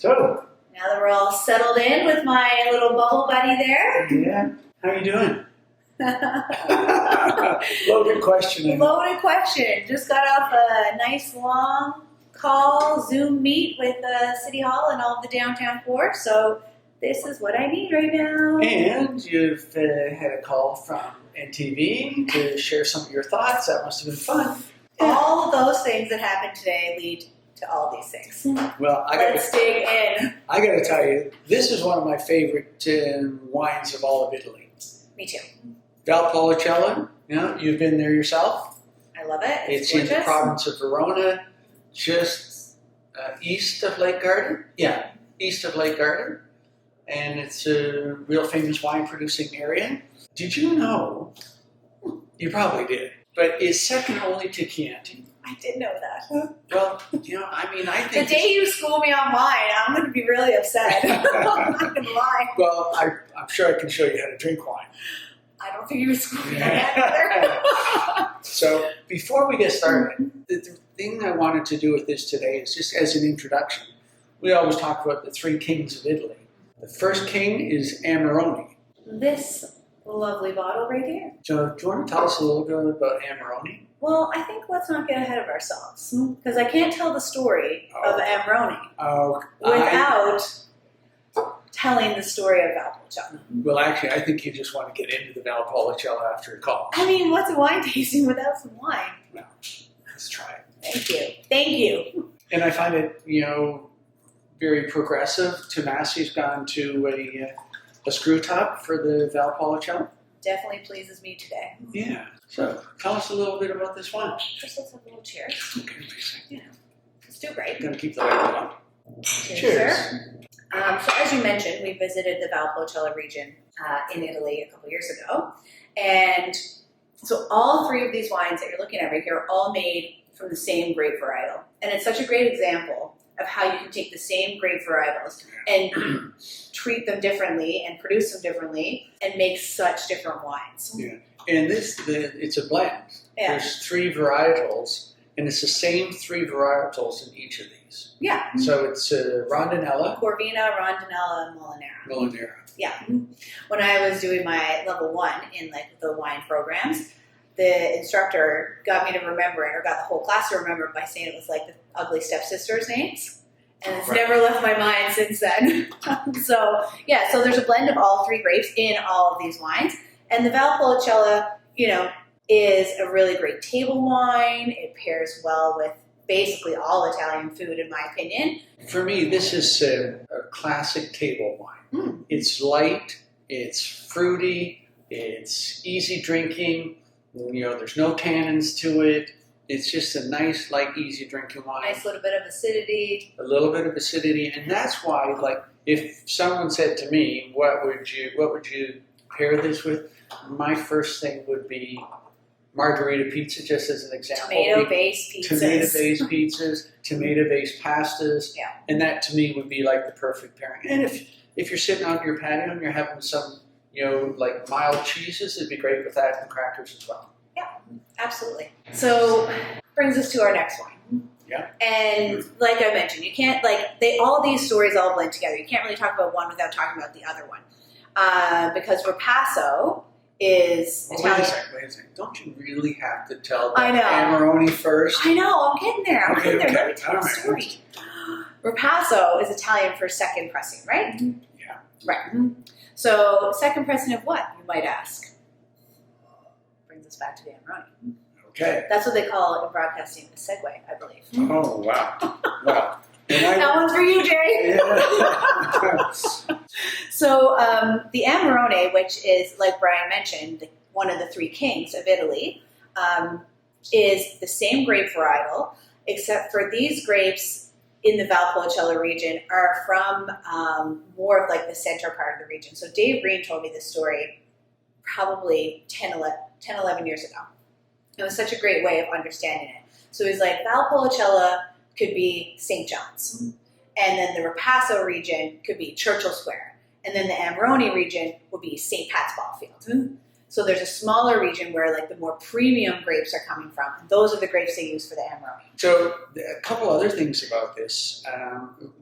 So, now that we're all settled in with my little bubble buddy there. yeah, how are you doing? Loaded question. Loaded question. Just got off a nice long call, Zoom meet with City Hall and all of the downtown core. So this is what I need right now. And you've had a call from NTV to share some of your thoughts. That must have been fun. All of those things that happened today lead to all these things. Well, Let's dig in. I got to tell you, this is one of my favorite wines of all of Italy. Me too. Valpolicella, you've been there yourself. I love it. It's gorgeous. in the province of Verona, just east of Lake Garda. Yeah, east of Lake Garda. And it's a real famous wine producing area. Did you know, you probably did, but it's second only to Chianti. I did know that. Well, I think... The day you school me on wine, I'm going to be really upset. I'm not going to lie. Well, I'm sure I can show you how to drink wine. I don't think you would school me on that either. So, before we get started, the thing I wanted to do with this today is just as an introduction. We always talk about the three kings of Italy. The first king is Amarone. This lovely bottle right here. So, do you want to tell us a little bit about Amarone? Well, I think let's not get ahead of ourselves, because I can't tell the story of Amarone without telling the story of Valpolicella. Well, actually, I think you just want to get into the Valpolicella after a call. I mean, what's a wine tasting without some wine? Well, let's try it. Thank you. Thank you. And I find it, very progressive. Tomasi's gone to a screw top for the Valpolicella. Definitely pleases me today. Yeah. So, tell us a little bit about this one. First, let's have a little cheers. Okay, amazing. Yeah. Let's do great. Going to keep the light on. Cheers. Sir. So as you mentioned, we visited the Valpolicella region in Italy a couple years ago. And so all three of these wines that you're looking at right here are all made from the same grape varietal. And it's such a great example of how you can take the same grape varietals and treat them differently and produce them differently and make such different wines. Yeah. And it's a blend. Yeah. There's three varietals, and it's the same three varietals in each of these. Yeah. So it's Rondinella, Corvina, Rondinella, and Molinara. Molinara. Yeah. When I was doing my level 1 in the wine programs, the instructor got me to remember it, or got the whole class to remember it by saying it was like the ugly stepsisters' names. And it's never left my mind since then. So there's a blend of all three grapes in all of these wines. And the Valpolicella, is a really great table wine. It pairs well with basically all Italian food, in my opinion. For me, this is a classic table wine. It's light, it's fruity, it's easy drinking. There's no tannins to it. It's just a nice, light, easy drinking wine. Nice little bit of acidity. A little bit of acidity, and that's why, if someone said to me, "What would you pair this with?" My first thing would be margarita pizza, just as an example. Tomato-based pizzas. Tomato-based pizzas, tomato-based pastas, and that to me would be like the perfect pairing. And if you're sitting on your patio and you're having some, mild cheeses, it'd be great with that and crackers as well. Yeah, absolutely. So brings us to our next one. Yeah. And like I mentioned, you can't all these stories all blend together. You can't really talk about one without talking about the other one, because Ripasso is Italian. Wait a second. Don't you really have to tell I know. Amarone first? I know. I'm getting there. Okay. Let me tell the story. Ripasso is Italian for second pressing, right? Yeah. Right. So second pressing of what, you might ask? Brings us back to the Amarone. Okay. That's what they call it in broadcasting, a segue, I believe. Oh, wow. Wow. That one's for you, Jay. Yeah. So the Amarone, which is, like Brian mentioned, one of the three kings of Italy, is the same grape varietal, except for these grapes in the Valpolicella region are from more of the center part of the region. So Dave Green told me this story probably 10, 11 years ago. It was such a great way of understanding it. So he's like, Valpolicella could be St. John's. And then the Ripasso region could be Churchill Square. And then the Amarone region would be St. Pat's Ball Field. So there's a smaller region where like the more premium grapes are coming from. Those are the grapes they use for the Amarone. So a couple other things about this.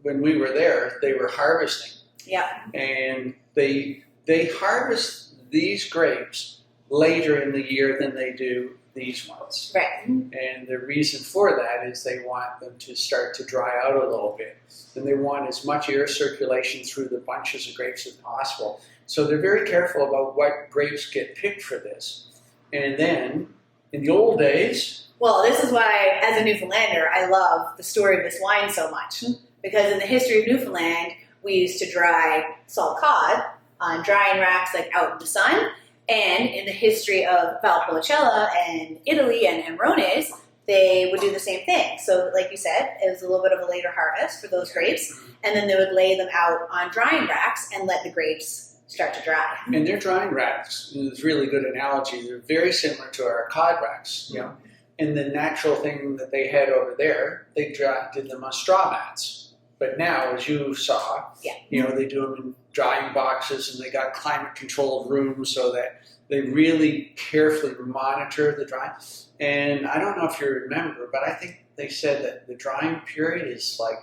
When we were there, they were harvesting. Yeah. And they harvest these grapes later in the year than they do these ones. Right. And the reason for that is they want them to start to dry out a little bit. And they want as much air circulation through the bunches of grapes as possible. So they're very careful about what grapes get picked for this. And then, in the old days... Well, this is why, as a Newfoundlander, I love the story of this wine so much. Because in the history of Newfoundland, we used to dry salt cod on drying racks like out in the sun. And in the history of Valpolicella and Italy and Amarones, they would do the same thing. So like you said, it was a little bit of a later harvest for those grapes. And then they would lay them out on drying racks and let the grapes start to dry. And their drying racks is a really good analogy. They're very similar to our cod racks, you know. And the natural thing that they had over there, they did them on straw mats. But now, as you saw, you know, they do them in drying boxes, and they got climate-controlled rooms so that they really carefully monitor the drying. And I don't know if you remember, but I think they said that the drying period is like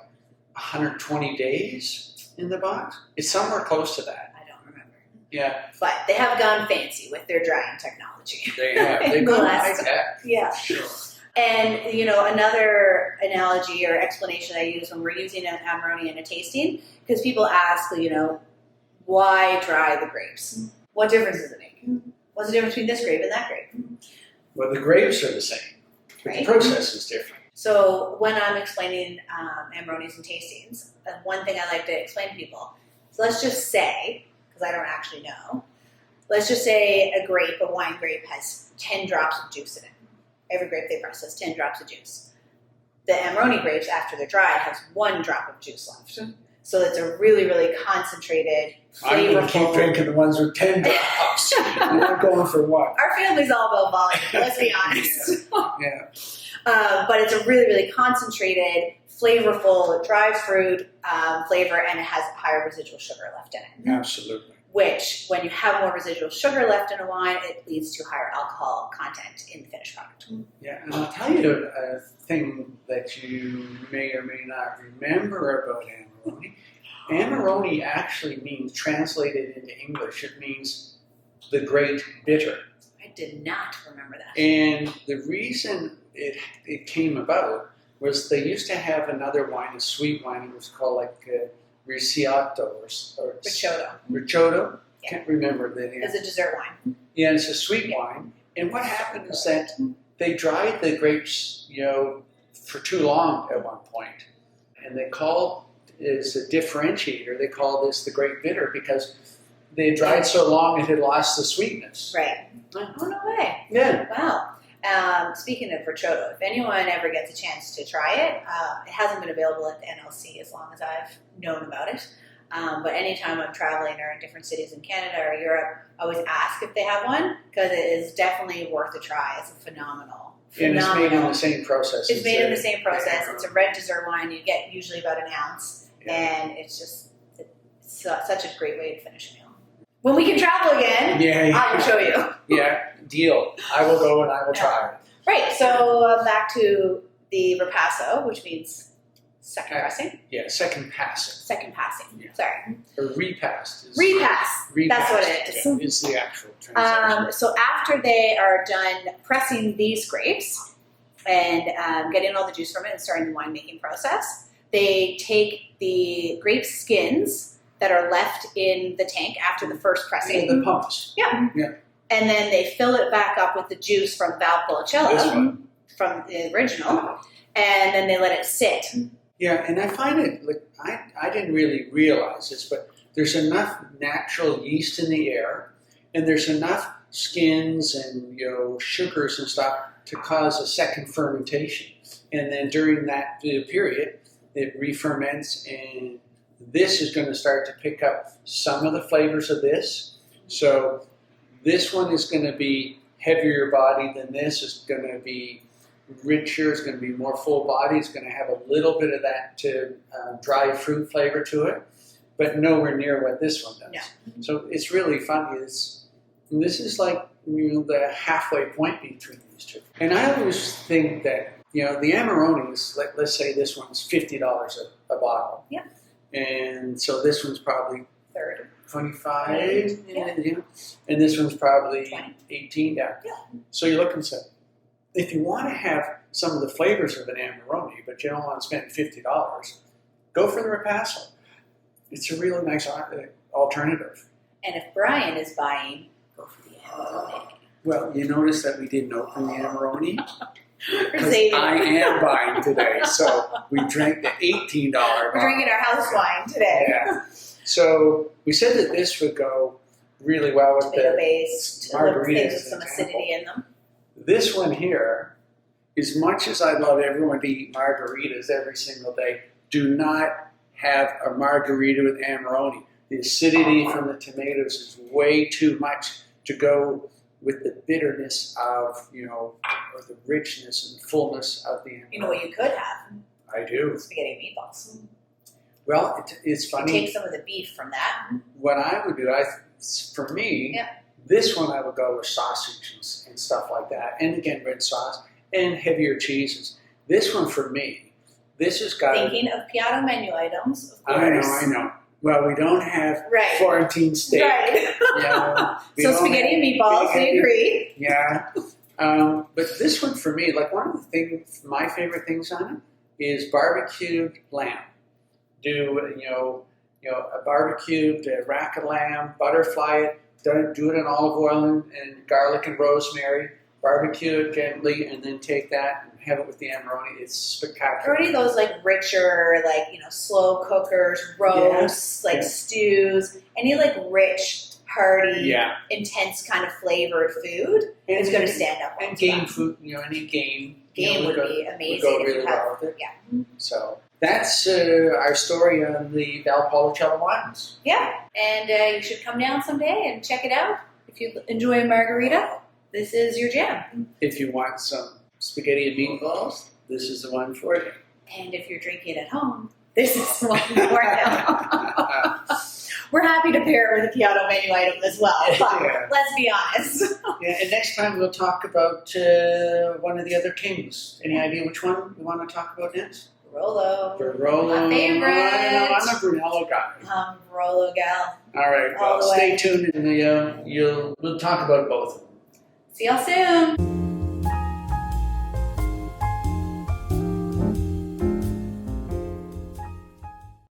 120 days in the box. It's somewhere close to that. Yeah. But they have gone fancy with their drying technology. They have. They've gone like that. Yeah. Sure. And, you know, another analogy or explanation I use when we're using an Amarone in a tasting, because people ask, you know, why dry the grapes? What difference does it make? What's the difference between this grape and that grape? Well, the grapes are the same, but the process is different. So when I'm explaining Amarones and tastings, one thing I like to explain to people is, let's just say, because I don't actually know, let's just say a wine grape has 10 drops of juice in it. Every grape they press has 10 drops of juice. The Amarone grapes, after they're dried, has 1 drop of juice left. So it's a really, really concentrated, flavorful... I'm going to keep drinking the ones with 10 drops. I'm not going for one. Our family's all about volume, let's be honest. But it's a really, really concentrated, flavorful, dried fruit flavor, and it has higher residual sugar left in it. Absolutely. Which, when you have more residual sugar left in a wine, it leads to higher alcohol content in the finished product. Yeah, and I'll tell you a thing that you may or may not remember about Amarone. Amarone actually means, translated into English, it means the great bitter. I did not remember that. And the reason it came about was they used to have another wine, a sweet wine, it was called like Risciotto or Ricciotto. Yeah. Can't remember the name. It's a dessert wine. Yeah, it's a sweet wine. And what happened is that they dried the grapes, you know, for too long at one point. And they called, as a differentiator, they call this the great bitter because they had dried so long it had lost the sweetness. Right. Oh, no way. Yeah. Wow. Speaking of Ricciotto, if anyone ever gets a chance to try it, it hasn't been available at the NLC as long as I've known about it. But anytime I'm traveling or in different cities in Canada or Europe, I always ask if they have one because it is definitely worth a try. It's a phenomenal. And it's made in the same process. It's made in the same process. It's a red dessert wine. You get usually about an ounce. Yeah. And it's such a great way to finish a meal. When we can travel again, I will show you. Yeah, deal. I will go and I will try it. Right, so back to the ripasso, which means second pressing. Yeah, second passing. Second passing, sorry. Or repass. Repass, that's what it is. It's the actual translation. So after they are done pressing these grapes and getting all the juice from it and starting the winemaking process, they take the grape skins that are left in the tank after the first pressing. The pumps. Yeah. And then they fill it back up with the juice from Valpolicella, from the original, and then they let it sit. Yeah, and I find it, like, I didn't really realize this, but there's enough natural yeast in the air, and there's enough skins and, you know, sugars and stuff to cause a second fermentation. And then during that period, it re-ferments, and this is going to start to pick up some of the flavors of this. So this one is going to be heavier body than this. It's going to be richer. It's going to be more full body. It's going to have a little bit of that dry fruit flavor to it, but nowhere near what this one does. Yeah. So it's really funny. It's And this is like, the halfway point between these two. And I always think that, the Amarones, let's say this one's $50 a bottle. Yeah. And so this one's probably 30. 25. Yeah. And this one's probably 20. 18. Yeah. Yeah. So you're looking at, if you want to have some of the flavors of an Amarone, but you don't want to spend $50, go for the Ripasso. It's a really nice alternative. And if Brian is buying, go for the Amarone. Well, you notice that we didn't open the Amarone? Because Saving. I am buying today. So we drank the $18 bottle. We're drinking our house wine today. Yeah. So we said that this would go really well with Tomato the based, margaritas, things with some for acidity in them. This one here, as much as I love everyone to eat margaritas every single day, do not have a margarita with Amarone. The acidity from the tomatoes is way too much to go with the bitterness of, or the richness and fullness of the Amarone. You know what you could have? I do. Spaghetti and meatballs. Well, it's funny. Take some of the beef from that. What I would do, for me, Yeah. this one I would go with sausages and stuff like that. And again, red sauce and heavier cheeses. This one for me, this has got. Thinking of Piatto menu items, of course. I know. Well, we don't have Right. Florentine steak. Right. Yeah. We So don't spaghetti and have meatballs, big, we agree. Yeah. But this one for me, like one of the things, my favorite things on it is barbecued lamb. Do a barbecued rack of lamb, butterfly it, do it in olive oil and garlic and rosemary, barbecue it gently, and then take that and have it with the Amarone. It's spectacular. Already those like richer, slow cookers, roasts, Yeah. stews, any like rich, hearty, Yeah. intense kind of flavored food is going to stand up. And to game that. food, any game. Game would be would amazing go if really you have. well with it. Yeah. So that's our story on the Valpolicella wines. Yeah, and you should come down someday and check it out. If you enjoy a margarita, this is your jam. If you want some spaghetti and meatballs, this is the one for you. And if you're drinking at home, this is the one for you. We're happy to pair it with a Piatto menu item as well, but Yeah. let's be honest. Yeah, and next time we'll talk about one of the other kings. Any idea which one we want to talk about next? Barolo. Barolo. My favorite. I'm a Brunello guy. Barolo gal. All right, All well, the stay way. tuned and we'll talk about both of them. See y'all soon.